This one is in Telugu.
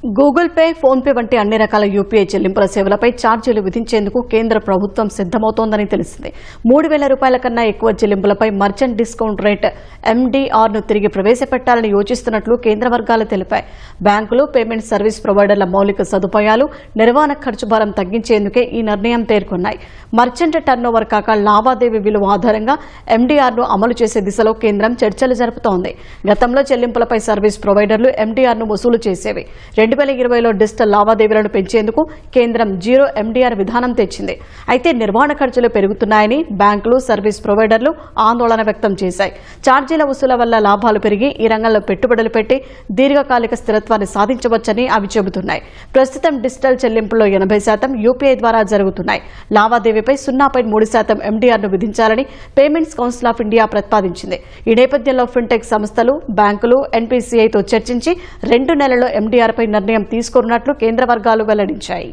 గూగుల్ పే, ఫోన్ పే వంటి అన్ని రకాల యూపీఐ చెల్లింపుల సేవలపై ఛార్జీలు విధించేందుకు కేంద్ర ప్రభుత్వం సిద్దమవుతోందని తెలిసింది. 3,000 రూపాయల కన్నా ఎక్కువ చెల్లింపులపై మర్చెంట్ డిస్కౌంట్ రేట్ ఎండీఆర్ను తిరిగి ప్రవేశపెట్టాలని యోచిస్తున్నట్లు కేంద్ర వర్గాలు తెలిపాయి. బ్యాంకులు, పేమెంట్ సర్వీస్ ప్రొవైడర్ల మౌలిక సదుపాయాలు, నిర్వహణ ఖర్చు భారం తగ్గించేందుకే ఈ నిర్ణయం పేర్కొన్నాయి. మర్చెంట్ టర్నోవర్ కాక లావాదేవీ విలువ ఆధారంగా ఎండీఆర్ను అమలు చేసే దిశలో కేంద్రం చర్చలు జరుపుతోంది. గతంలో చెల్లింపులపై సర్వీస్ ప్రొవైడర్లు ఎండీఆర్ను వసూలు చేసేవి. 2020లో డిజిటల్ లావాదేవీలను పెంచేందుకు కేంద్రం జీరో ఎండీఆర్ విధానం తెచ్చింది. అయితే నిర్వహణ ఖర్చులు పెరుగుతున్నాయని బ్యాంకులు, సర్వీస్ ప్రొవైడర్లు ఆందోళన వ్యక్తం చేశాయి. ఛార్జీల వసూల వల్ల లాభాలు పెరిగి ఈ రంగంలో పెట్టుబడులు పెట్టి దీర్ఘకాలిక స్థిరత్వాన్ని సాధించవచ్చని అవి చెబుతున్నాయి. ప్రస్తుతం డిజిటల్ చెల్లింపుల్లో 80% యూపీఐ ద్వారా జరుగుతున్నాయి. లావాదేవీపై 0.3% ఎండీఆర్ను విధించాలని పేమెంట్స్ కౌన్సిల్ ఆఫ్ ఇండియా ప్రతిపాదించింది. ఈ నేపథ్యంలో ఫిన్టెక్ సంస్థలు, బ్యాంకులు ఎన్పీసీఐతో చర్చించి 2 నెలల్లో ఎండీఆర్పై నిర్ణయం తీసుకోనున్నట్లు కేంద్ర వర్గాలు వెల్లడించాయి.